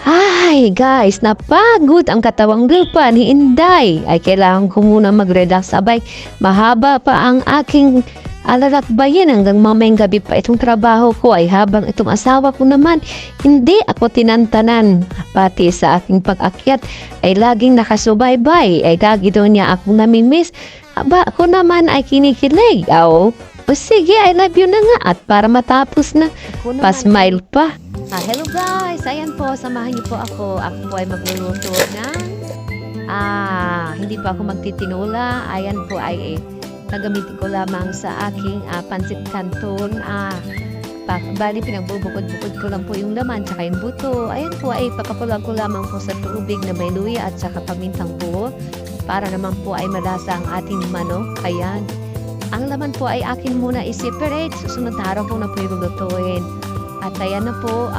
Ay, guys, napagod ang katawang lupa ni Inday. Ay, kailangan ko muna mag-relax. Sabay, mahaba pa ang aking alalakbayin hanggang mamayang gabi pa itong trabaho ko. Ay, habang itong asawa ko naman, hindi ako tinantanan. Pati sa aking pag-akyat, ay laging nakasubaybay. Ay, lagi daw niya akong namimiss. Aba, ako naman ay kinikilig. O sige, I love you na nga. At para matapos na, pa-smile pa. Hello guys! Ayan po, samahan niyo po ako. Ako po ay magluluto ng hindi pa ako magtitinula. Ayan po ay nagamitin ko lamang sa aking pansit canton. Bali, pinagbubukod-bukod ko lang po yung laman tsaka yung buto. Ayan po ay papakulang ko lamang po sa tubig na may luya at saka pamintang buo para naman po ay malasa ang ating manok. Ayan. Ang laman po ay akin muna i-separate. Susunod na araw ko na po yung lutuin. At ayan na po,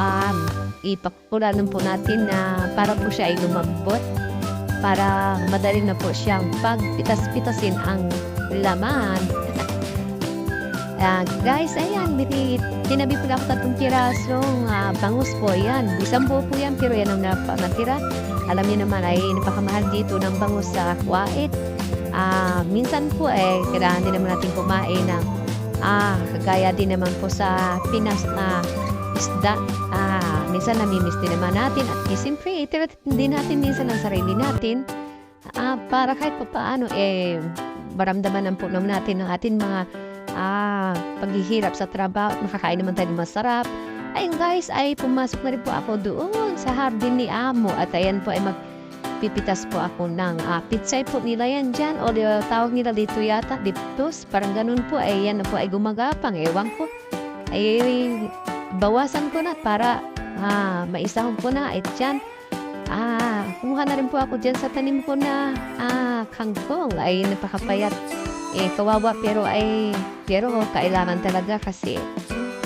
ipakulanan po natin na para po siya ay lumambot. Para madali na po siyang pagpitas-pitasin ang laman. Guys, ayan, tinabi po ako 3 pirasong bangus po. Ayan, isang buo po yan, pero yan ang natira. Alam niyo naman ay napakamahal dito ng bangus sa Kuwait. Minsan po kailangan din naman natin kumain ng kagaya din naman po sa Pinas na isda. Minsan namimiss din naman natin at siyempre din natin minsan ang sarili natin para kahit pa paano maramdaman ng punom natin ng ating mga paghihirap sa trabaho at makakain naman tayo masarap. Ayun guys, ay pumasok na rin po ako doon sa hardin ni Amo at ayan po ay pipitas po ako ng pitsay po nila yan dyan o tawag nila dito yata, diptos, parang ganun po. Yan na po ay gumagapang, ewan ko ay bawasan ko na para maisahog ko na at dyan kumuha na rin po ako dyan sa tanim ko na kangkong. Ay napakapayat, kawawa pero kailangan talaga kasi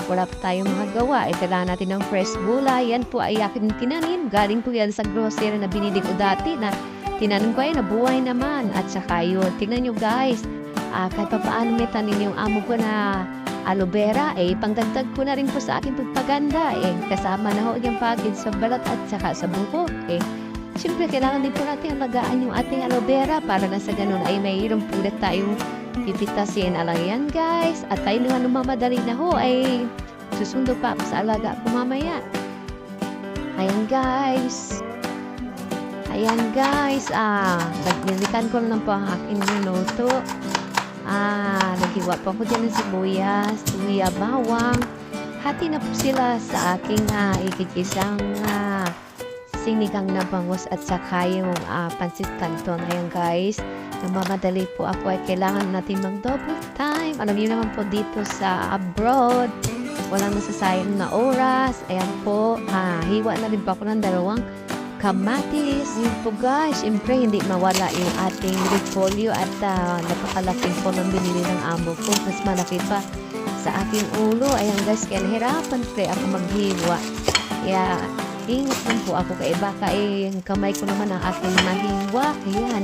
wala pa tayong magagawa. Kailangan natin ng fresh gulay. Yan po ay aking tinanim. Galing po yan sa grocery na binili ko dati na tinanim ko ay nabuhay naman. At saka yun, tingnan nyo guys, kahit pa paano may tanim yung amo ko na aloe vera, pangdagdag ko na rin po sa aking pagpaganda. Kasama na ho yung pagid sa balat at saka sa buko. Siyempre, kailangan din po natin alagaan yung ating aloe vera para na sa ganun ay mayroong pulit tayong pipitasin. Alang yan guys. At tayo naman lumamadali na ho ay susundo pa ako sa alaga ko mamaya. Ayan guys. Nagnilikan ko lang po ang aking minuto. Naghiwa pa ko dyan ng sibuyas, luya, bawang. Hati na po sila sa aking ikikisang sinigang na bangus at saka yung pansit canton. Ayan guys, namamadali po ako ay kailangan natin mag-double time. Alam niyo naman po dito sa abroad, walang nasasayang na oras. Ayan po, hiwa na rin po ako ng 2 kamatis. Yun po guys, siyempre hindi mawala yung ating repolyo at napakalaking po ng binili ng amo ko. Mas malaki pa sa aking ulo. Ayan guys, kaya nahirapan po ako maghiwa. Kaya ingat lang po ako kaya baka yung kamay ko naman ang aking mahiwa. Ayan,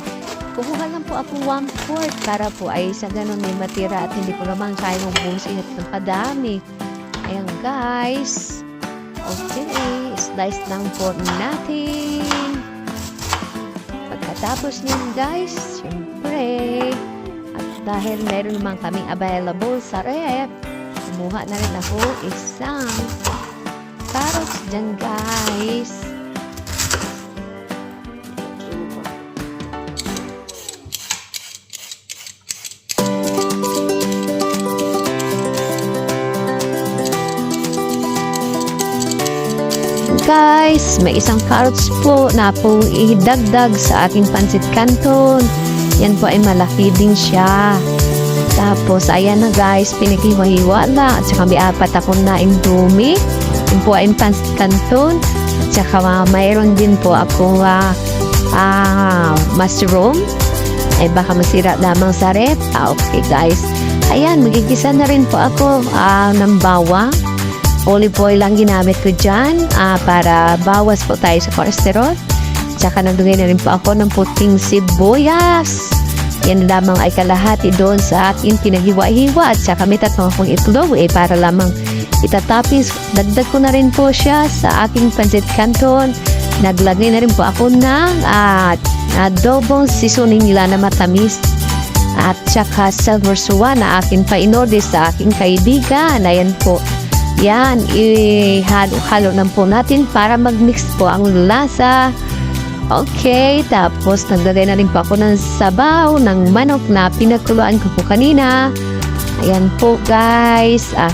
kukuha lang po ako 1/4 para po ay sa ganun may matira at hindi ko naman kaya mabusin at ng kadami. Ayan guys. Okay, slice lang po natin. Pagkatapos niyan guys, syempre, at dahil meron naman kaming available sa ref, kumuha na rin ako isang carrots dyan guys. Guys, may isang carrots po na po idagdag sa aking pansit canton. Yan po ay malaki din siya. Tapos, ayan na guys, pinaghiwa-hiwa lang. At saka may 4 akong na-indumi. Yan po ay pansit canton. At saka mayroon din po akong mushroom. Baka masira lamang sa ref. Okay guys. Ayan, magigisa na rin po ako ng bawang. Olive oil lang ginamit ko dyan para bawas po tayo sa cholesterol. Tsaka nagdugay na rin po ako ng puting sibuyas. Yan lamang ay kalahati doon sa aking pinaghiwa-hiwa at saka may 3 akong itlog para lamang itatapis. Dagdag ko na rin po siya sa aking pancit canton naglagay na rin po ako ng adobong seasoning nila na matamis. At saka silver swan na akin pa inorder sa aking kaibigan. Ayan po. Yan, ihalo-halo na po natin para mag-mix po ang lasa. Okay, tapos naglagay na rin po ako ng sabaw ng manok na pinagkuluan ko po kanina. Ayan po guys. At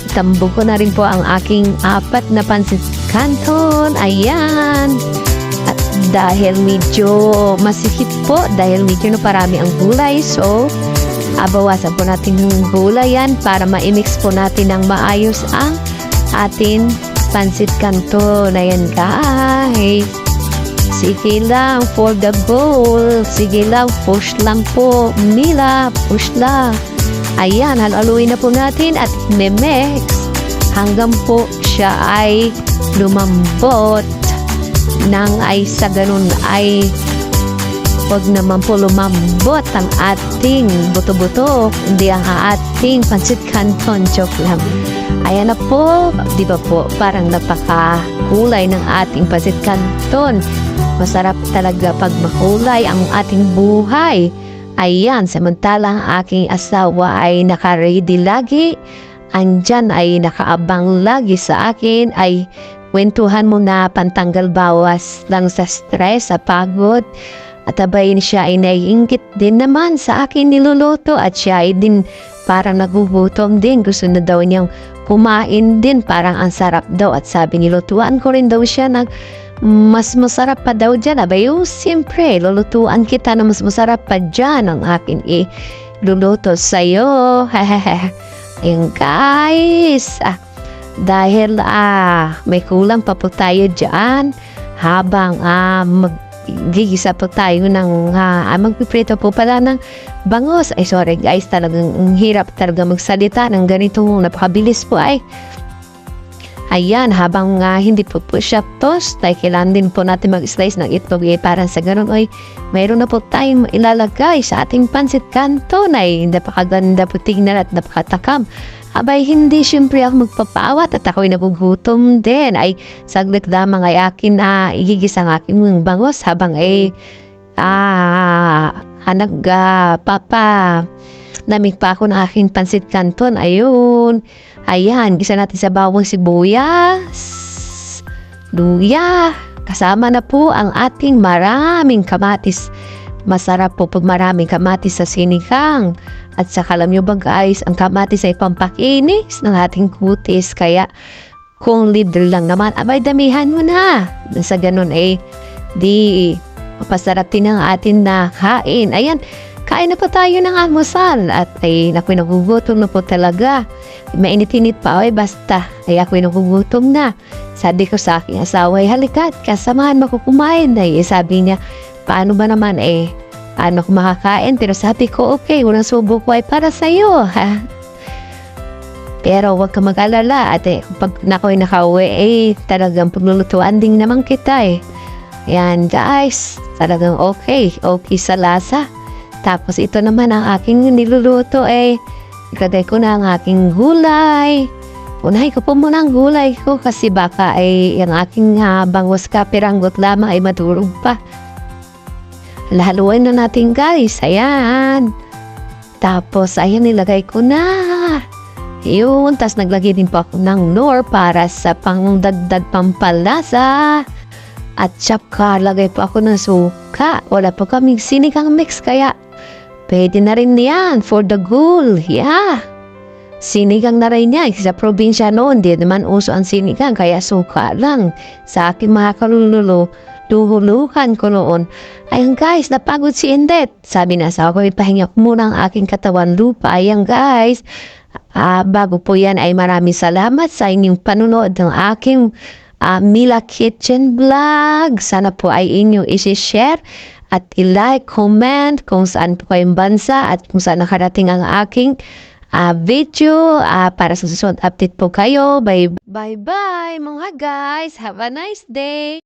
itambog ko na rin po ang aking 4 na pansit canton. Ayan. At dahil medyo masikip po, dahil medyo parami ang gulay, so bawasan po natin yung gulay yan para ma-mix po natin ng maayos ang ating pansit canton. Ayan guys. Sige lang for the goal. Sige lang, push lang po. Mila, push lang. Ayan, haluin na po natin at me-mix hanggang po siya ay lumambot. Nang ay sa ganun ay wag naman po lumambot ang ating buto-buto, hindi ang ating pansit canton. Joke lang. Ayan na po, di ba po, parang napakakulay ng ating pansit canton. Masarap talaga pag makulay ang ating buhay. Ayan, samantalang aking asawa ay naka-ready lagi. Andyan ay nakaabang lagi sa akin. Ay kwentuhan mo na pantanggal bawas lang sa stress, sa pagod. At abayin siya ay naiingit din naman sa akin niluluto. At siya ay din parang nagugutom din. Gusto na daw niyang kumain din. Parang ang sarap daw. At sabi nilutuan ko rin daw siya mas masarap pa daw dyan. Abayo, siyempre, lulutuan kita na mas masarap pa dyan ang akin luluto sa'yo. Ayun guys. Dahil may kulang pa po tayo dyan. Habang magigisa po tayo ng magpiprito po pala ng bangos. Ay sorry guys, talagang hirap talaga magsalita ng ganito. Napakabilis po ay. Ayan, habang hindi po siya toast, ay kailangan din po natin mag-slice ng itlog para sa ganun. Ay, mayroon na po tayong ilalagay sa ating pansit canton. Ay, napakaganda po tignan at napakatakam. Abay, hindi siyempre ako magpapawat at ako'y nagugutom din. Ay, saglit lamang ay akin igigis ang aking bangos habang namig pa ako ng aking pansit canton. Ayun. Ayan, gisa natin sa bawang sibuyas, luya, kasama na po ang ating maraming kamatis. Masarap po pag maraming kamatis sa sinigang. At saka alam nyo ba guys, ang kamatis ay pampakinis ng ating kutis. Kaya kung libre lang naman, abay damihan mo na. Sa ganun di mapasarap din ang atin na kain. Ayan, kain na po tayo ng almusal. At nako'y nagugutom na po talaga. Mainit-init pa basta ako'y nagugutom na. Sabi ko sa aking asawa, halika't kasamahan mo ko kumain. Sabi niya, paano ba naman paano ko makakain? Pero sabi ko, okay, unang subo ko ay para sa'yo. Pero huwag ka mag-alala. At pag ako'y nakauwi, talagang paglulutuan din naman kita Yan guys, talagang okay sa lasa. Tapos ito naman ang aking niluluto ilagay ko na ang aking gulay. Unahin ko po muna ang gulay ko kasi baka yung aking bangos kapiranggot lamang ay madurog pa. Lahaluin na natin guys. Ayan. Tapos ayan, nilagay ko na. Yun. Tapos naglagay din po ako ng nor para sa pangdagdag pampalasa. At saka lagay po ako ng suka. Wala po kaming sinigang mix kaya pwede na rin yan for the goal. Yeah. Sinigang na rin yan. Sa probinsya noon, di naman uso ang sinigang. Kaya suka lang. Sa aking mga kaluluhan ko noon. Ayun guys, napagod si Indet. Sabi na sa ako, ipahinga ko muna ang aking katawan lupa. Ayun guys. Bago po yan ay maraming salamat sa inyong panunood ng aking Mila Kitchen Vlog. Sana po ay inyong isi-share. At i-like, comment kung saan po kayong bansa at kung saan nakarating ang aking video. Para sa susunod update po kayo. Bye-bye mga guys. Have a nice day.